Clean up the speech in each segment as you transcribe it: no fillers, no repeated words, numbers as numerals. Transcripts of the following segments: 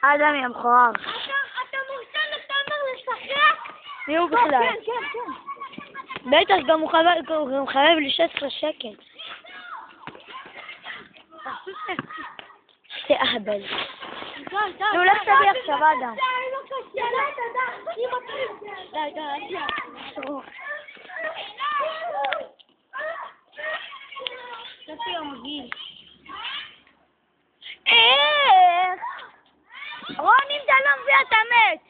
אדם יא מכוער. אתה מורשה לתומר לשחק? מי הוא בכלל? כן, כן, כן. בטח, גם הוא חייב לי 16 שקל. תאהבל. נו, לך תביא עכשיו אדם. איך? רון, אם אתה לא מביא אתה מת.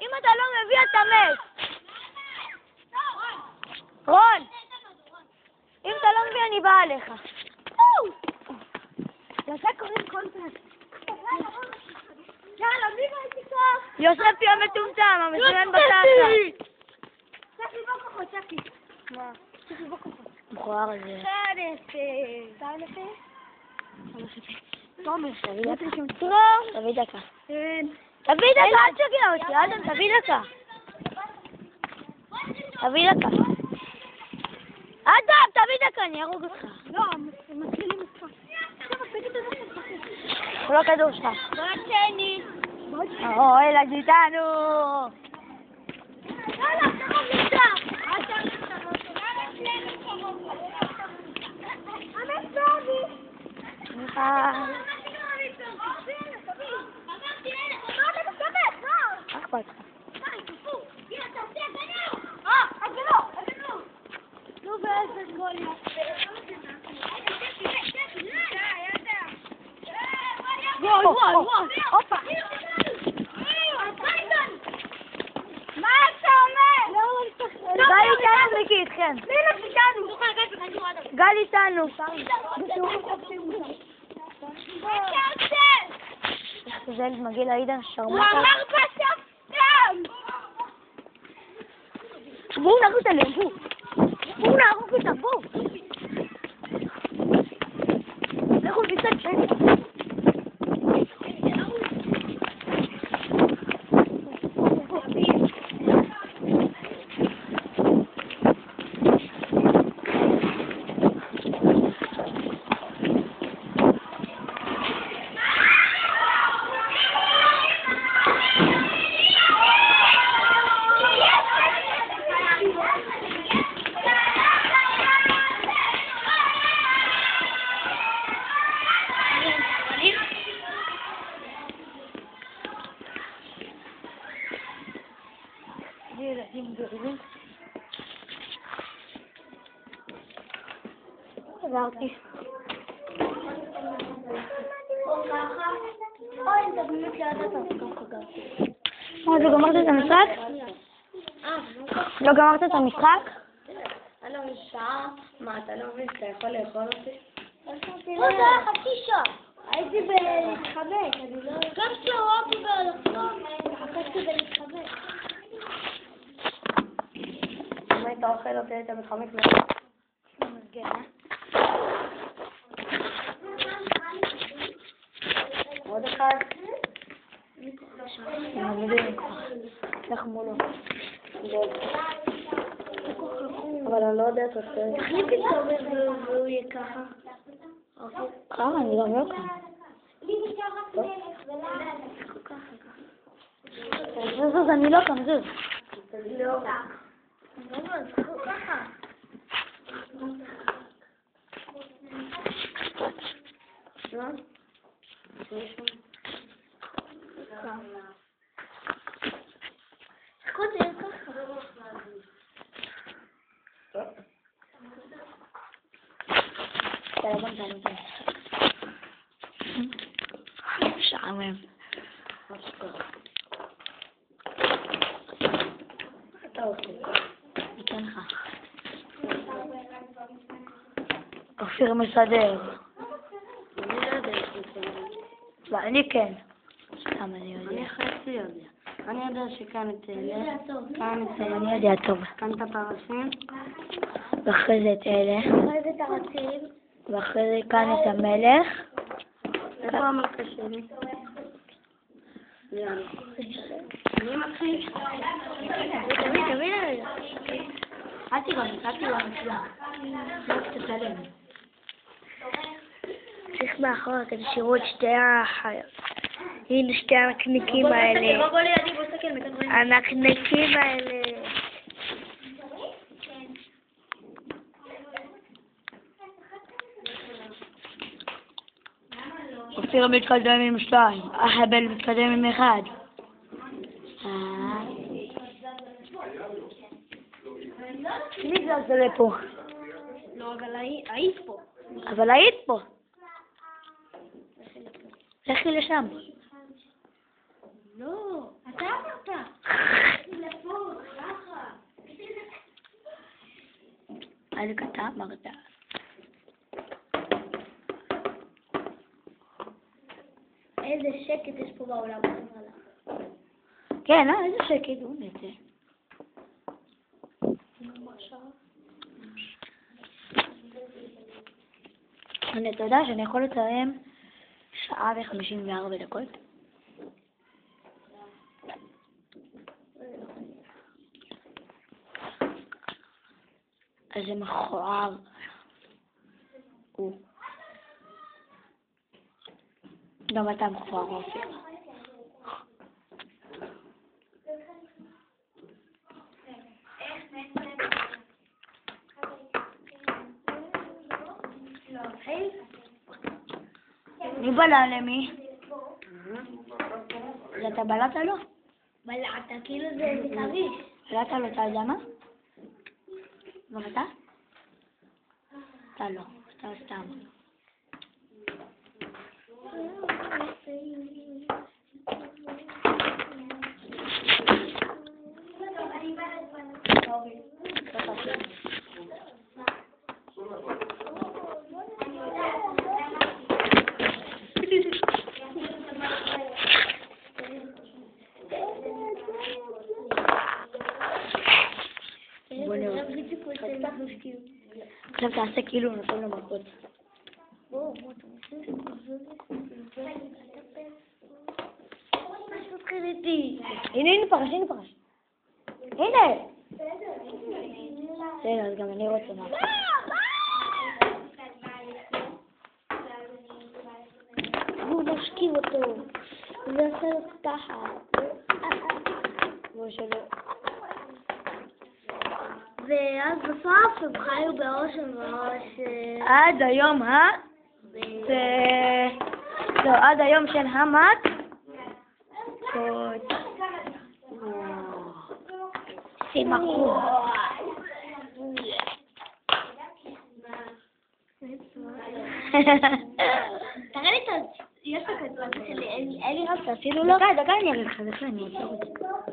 אם אתה לא מביא אתה מת. רון, אם אתה לא מביא אני באה עליך. לזה קוראים קונטרסט. יאללה, מי ראיתי כוח? יוספי המטומטם, המסומן בתחת. צ'קי, בוא כוחות, צ'קי. מה? צ'קי, בוא כוחות. מכוער הזה. תומר, תביא דקה. טרור. תביא דקה. כן. תביא דקה, אל תשגע אותי, אדם, תביא דקה. תביא דקה. אדם, תביא דקה, אני ארוג אותך. לא, מתחילים משחק. הוא לא כדור שלך. בוא שני. אוי, לגיטנו. יאללה, תרוב נמצא. מה אכפת לך? נו, באיזה גול יפה. וואי, וואי, וואי. הופה. מה אתה אומר? גל איתנו, מיקי, איתכם. לילה איתנו. גל איתנו. מה אתה עושה? זה ילד מגעיל העידן, הוא שרמוטה. אמר בספטם. בואו נרוץ עליהם, בואו. בואו נהרוג אותם, בואו. לכו מצד שני. ילדים גדולים. חזרתי. מה, לא גמרת את המשחק? לא גמרת את המשחק? הלו, שעה? מה, אתה לא מבין שאתה יכול לאכול אותי? זה היה חצי שעה. הייתי בלהתחבק, אני לא... גם שהורדתי בלחתום, חכשתי בלהתחבק. אם היית אוכל אותי, היית מתחמק לך. עוד אחד. לך מולו. אבל אני לא יודע את זה. תחליפי תומר והוא יהיה ככה. ככה, אני גם לא כאן. זוז, אני לא כאן, זוז. לא. ככה. שעמם. אתה עושה. ניתן לך. אופיר מסדר. ואני כן. סתם אני יודע. אני חצי יודע. אני יודע שכאן את אלה. כאן את גם אני יודע טוב. כאן את הפרשים. ואחרי זה את אלה. אחרי זה את הרצים. ואחרי זה כאן את המלך. איפה המלכה שלי? יאללה. אני מתחיל. תביא רגע. אל תיגע, אל תיגע. לא תצלם. צריך מאחורה כדי שיראו את שתי החיות. הנה שתי הנקניקים האלה. בוא לידי, בוא תסתכל, מכאן רואים. הנקניקים האלה. אופיר מתקדם עם 2, אחבל מתקדם עם 1. מי זה לפה? לא, אבל היית פה. אבל היית פה. לכי לשם. לא, אתה אמרת. לפה, ככה. אלק, אתה אמרת. איזה שקט יש פה בעולם. כן, איזה שקט, הוא נצא. אתה יודע שאני יכול לצלם 1:54. אז זה מכוער. גם אתה מכוער, אופיר. מי בלע למי? זה אתה בלעת לו? בלעת, כאילו זה חביש. בלעת לו, אתה יודע מה? גם אתה? אתה לא, אתה סתם. בוא נראה. עכשיו תעשה כאילו נותן לו מכות. הנה פרש, הנה פרש. הנה! בסדר, אז גם אני רוצה מכות. הוא משכיב אותו. זה עושה לו תחת. כמו שלא. ואז בסוף הם חיו באושר ממש... עד היום, לא, עד היום של המת. זה מכות. תראה לי את... יש לך כזה שלי, אין לי רק... דקה, אני אראה לך, אני אעצור את זה.